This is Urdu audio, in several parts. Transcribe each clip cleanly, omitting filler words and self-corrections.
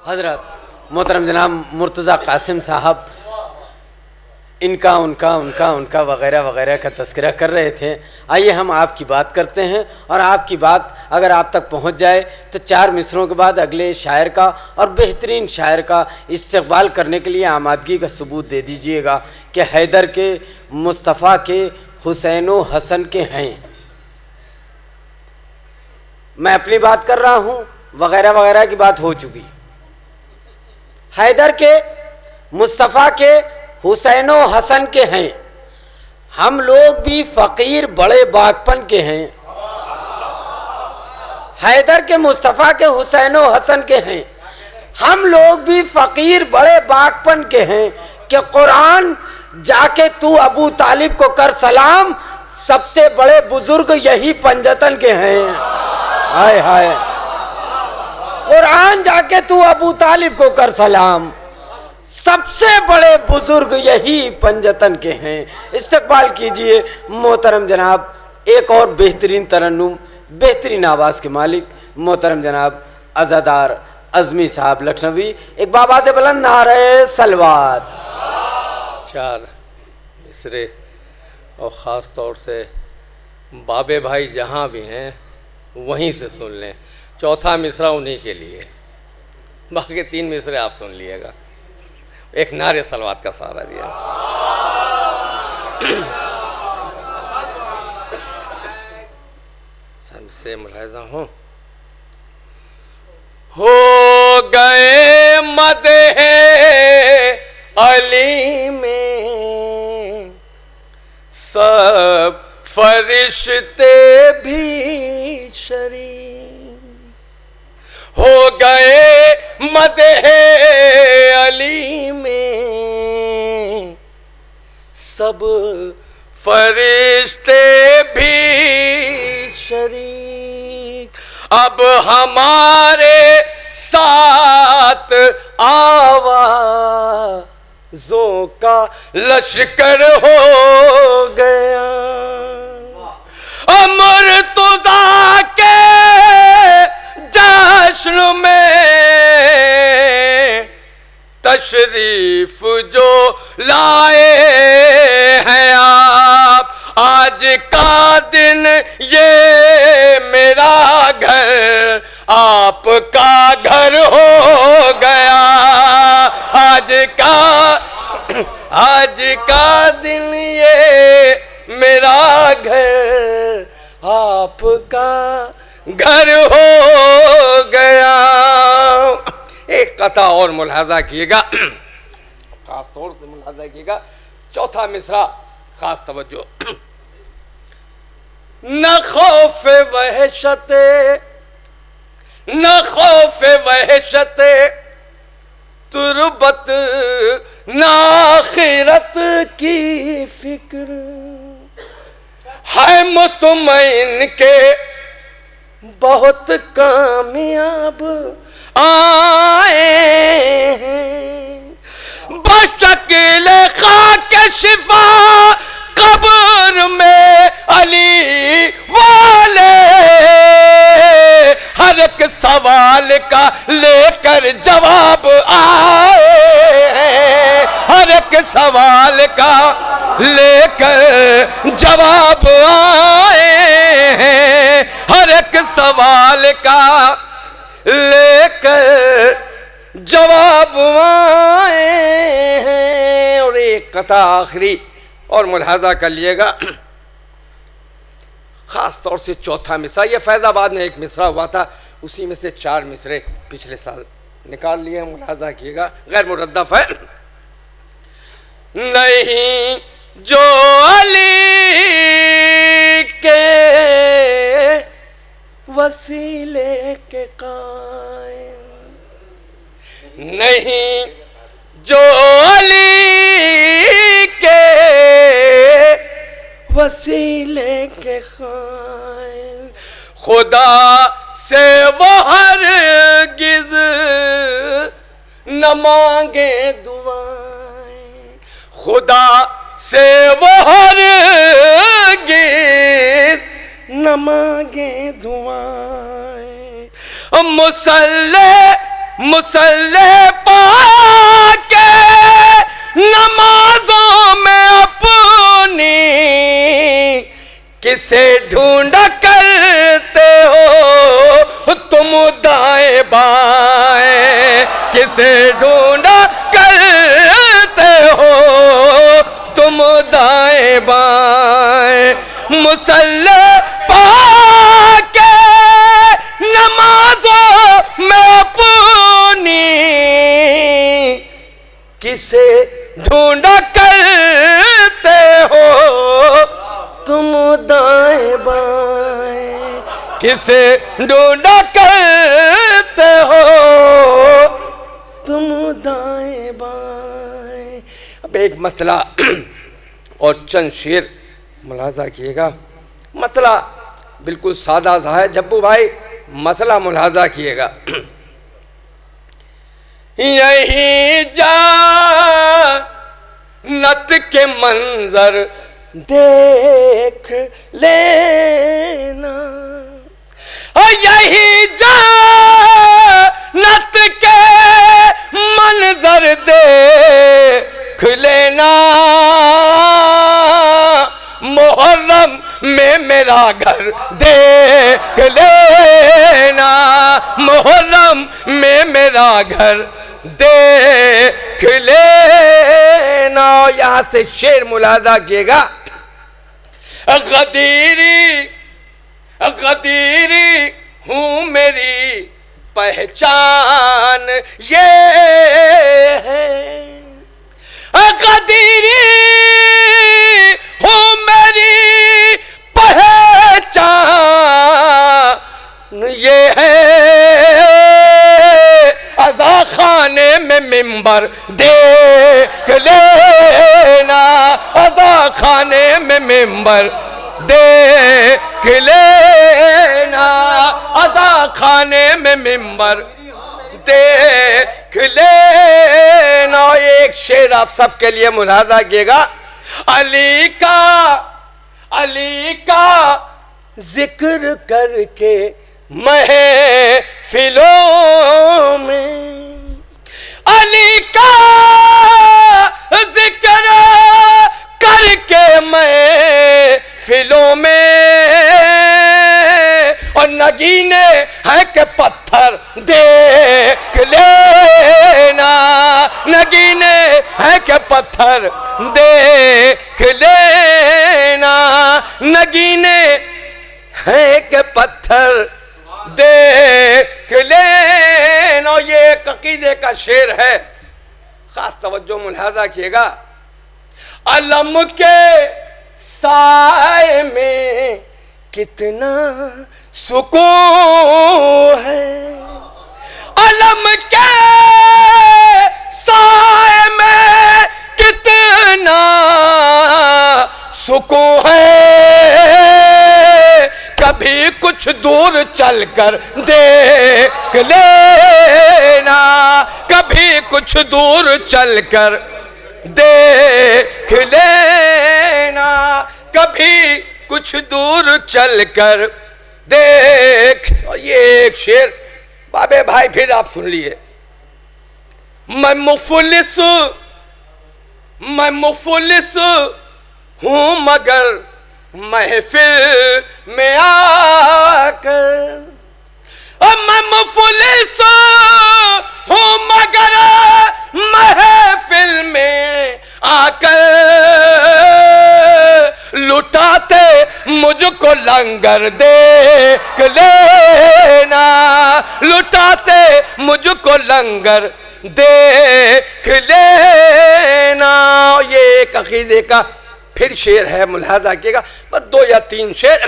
حضرت محترم جناب مرتضیٰ قاسم صاحب ان کا وغیرہ وغیرہ کا تذکرہ کر رہے تھے. آئیے ہم آپ کی بات کرتے ہیں اور آپ کی بات اگر آپ تک پہنچ جائے تو 4 مصروں کے بعد اگلے شاعر کا اور بہترین شاعر کا استقبال کرنے کے لیے آمادگی کا ثبوت دے دیجئے گا کہ حیدر کے، مصطفیٰ کے، حسین و حسن کے ہیں. میں اپنی بات کر رہا ہوں، وغیرہ وغیرہ کی بات ہو چکی. حیدر کے، مصطفیٰ کے، حسین و حسن کے ہیں. ہم لوگ بھی فقیر بڑے باغپن کے ہیں. حیدر کے، مصطفیٰ کے، حسین و حسن کے ہیں. ہم لوگ بھی فقیر بڑے باغپن کے ہیں کہ قرآن جا کے تو ابو طالب کو کر سلام، سب سے بڑے بزرگ یہی پنجتن کے ہیں. ہائے ہائے، قرآن جا کے تو ابو طالب کو کر سلام، سب سے بڑے بزرگ یہی پنجتن کے ہیں. استقبال کیجئے محترم جناب ایک اور بہترین ترنم، بہترین آواز کے مالک محترم جناب عزادار عظمی صاحب لکھنوی. ایک بابا سے بلند نعرہ صلوات. 4 مصرے اور خاص طور سے بابے بھائی جہاں بھی ہیں وہیں سے سن لیں. چوتھا مصرع انہی کے لیے، باقی 3 مصرے آپ سن لیے گا. ایک نعرہ صلوات کا سہارا دیا. سن سے ملاحظہ ہو گئے مدح علی میں سب فرشتے بھی شریک، ہو گئے مدح علی میں سب فرشتے بھی شریک. اب ہمارے ساتھ آوازوں کا لشکر ہو گیا. مرتضیٰ کے جشن میں تشریف جو لائے ہیں آپ، آج کا دن یہ میرا گھر آپ کا گھر ہو گیا. آج کا دن یہ میرا گھر آپ کا گھر ہو گیا. ایک قطعہ اور ملاحظہ کیے گا، خاص طور سے ملاحظہ کیے گا. چوتھا مصرع خاص توجہ. نہ خوف وحشت، نہ خوف وحشت تربت، نہ آخرت کی فکر، ہے مطمئن کے بہت کامیاب آئے ہیں. بشکل خاک شفا قبر میں علی والے، ہر ایک سوال کا لے کر جواب آئے ہیں. ہر ایک سوال کا لے کر جواب آئے ہیں. ہر ایک سوال کا لے کر جواب آئے ہیں. اور ایک قطعہ آخری اور ملاحظہ کر لیے گا، خاص طور سے چوتھا مصرع. یہ فیض آباد میں ایک مصرع ہوا تھا، اسی میں سے 4 مصرے پچھلے سال نکال لیے. ملاحظہ کیے گا، غیر مردف ہے. نہیں جو علی کے وسیلے کے قائل، نہیں جو علی کے وسیلے کے قائل، خدا سے وہ ہرگز نہ مانگے دعائیں، خدا سے وہ ہرگز نہ مانگے دعائیں. مصلی مصلی پا کے نمازوں میں اپنی کسے ڈھونڈا کرتے ہو تم دائیں بائیں، کسے ڈھونڈا کرتے ہو تم دائیں بائیں، مصلی پا کے نمازوں میں اپنی کسے ڈھونڈا کرتے ہو تم دائیں بائیں، کسے ڈھونڈا کرتے ہو تم دائیں بائیں۔ اب ایک مطلع اور چند شعر ملاحظہ کیے گا، مطلع بالکل سادہ سا ہے، جبو بھائی مسئلہ ملاحظہ کیے گا۔ یہی جنت کے منظر دیکھ لینا، یہی جنت کے منظر دیکھ لینا، محرم میں میرا گھر دیکھ لینا، محرم میں میرا گھر دیکھ لینا۔ یہاں سے شعر ملاحظہ کیے گا، غدیری غدیری ہوں میری پہچان یہ ہے، غدیری ہوں میری پہچان یہ ہے، عزا خانے میں ممبر دیکھ لینا، عزا خانے میں ممبر دیکھ لینا، عزا خانے میں ممبر دیکھ لینا۔ ایک شعر آپ سب کے لیے ملاحظہ کیے گا، علی کا ذکر کر کے محفلوں میں، علی کا ذکر کر کے محفلوں میں، اور نگینے ہے کہ پتھر دیکھ لینا، نگینے ہے کہ پتھر دیکھ لینا، نگینے ہے کہ پتھر دیکھ لینا۔ یہ ایک عقیدے کا شعر ہے، خاص توجہ ملاحظہ کیے گا، علم کے سائے میں کتنا سکون ہے، علم کے سائے میں کتنا سکون ہے، کبھی کچھ دور چل کر دیکھ لینا، کبھی کچھ دور چل کر دیکھ لینا، کبھی کچھ دور چل کر دیکھ۔ اور یہ ایک شعر بابے بھائی پھر آپ سن لیے، میں مفلس ہوں مگر محفل میں آ کر، میں مفلس ہوں مگر محفل میں آ کر، لٹاتے مجھ کو لنگر دیکھ لینا، لٹاتے مجھ کو لنگر دیکھ لینا۔ یہ ایک عقیدے کا پھر شعر ہے، ملاحظہ کیے گا، بس 2 یا 3 شعر۔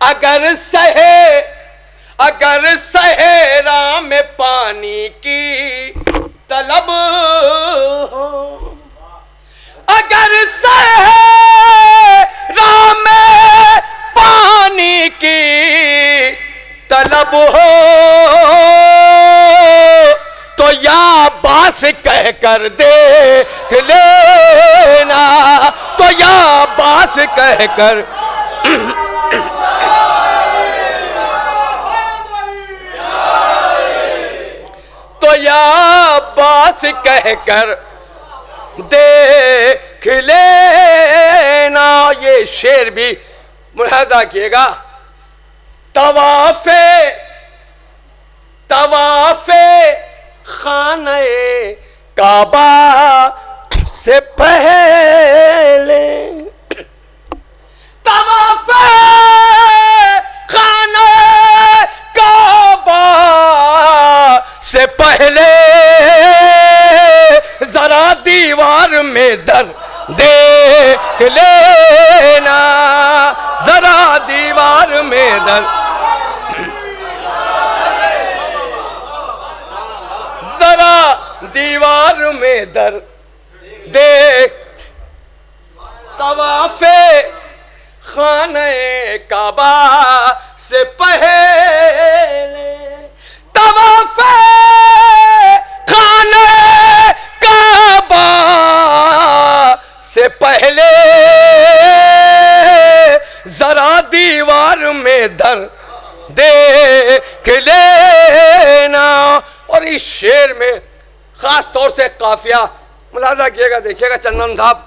اگر صحرا میں پانی کی طلب ہو، اگر صحرا میں پانی کی طلب ہو تو یا باس کہہ کر دیکھ لینا، تو یا باس کہہ کر پاس کہہ کر دیکھ لینا. یہ شعر بھی ملاحظہ کیے گا. طواف خانہ کعبہ سے پہلے, طواف خانہ کعبہ سے پہلے ذرا دیوار میں در دیکھ لینا, ذرا دیوار میں در, ذرا دیوار میں در دیکھ. طواف خانہ کعبہ سے پہلے, طواف خانہ کعبہ سے پہلے ذرا دیوار میں در دیکھ لینا. اور اس شعر میں خاص طور سے قافیہ ملاحظہ کیے گا, دیکھیے گا چندن صاحب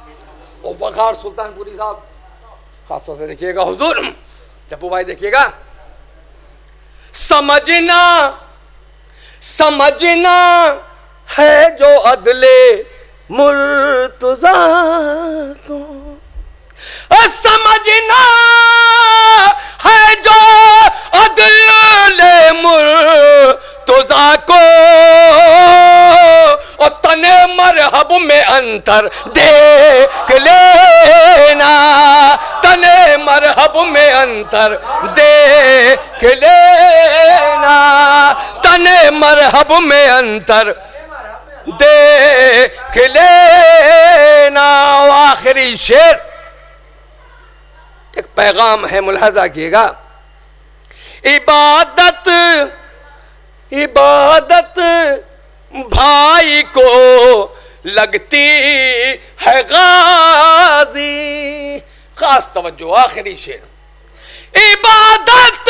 اور وقار سلطان پوری صاحب, خاص طور سے دیکھیے گا حضور چپو بھائی, دیکھیے گا. سمجھنا ہے جو عدل مرتضیٰ کو, سمجھنا ہے جو عدل مرتضیٰ کو, اور تن مرحب میں انتر دیکھ لینا, تن مرحب میں انتر دیکھ لینا, تن مرحب میں انتر دیکھ لینا. آخری شعر ایک پیغام ہے, ملاحظہ کیے گا. عبادت بھائی کو لگتی ہے غازی. خاص توجہ, آخری شعر. عبادت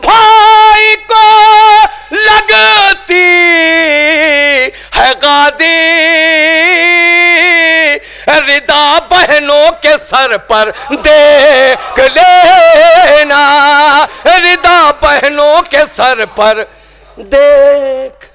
بھائی کو لگتی ہے غازی, ردا بہنوں کے سر پر دیکھ لینا, ردا بہنوں کے سر پر دیکھ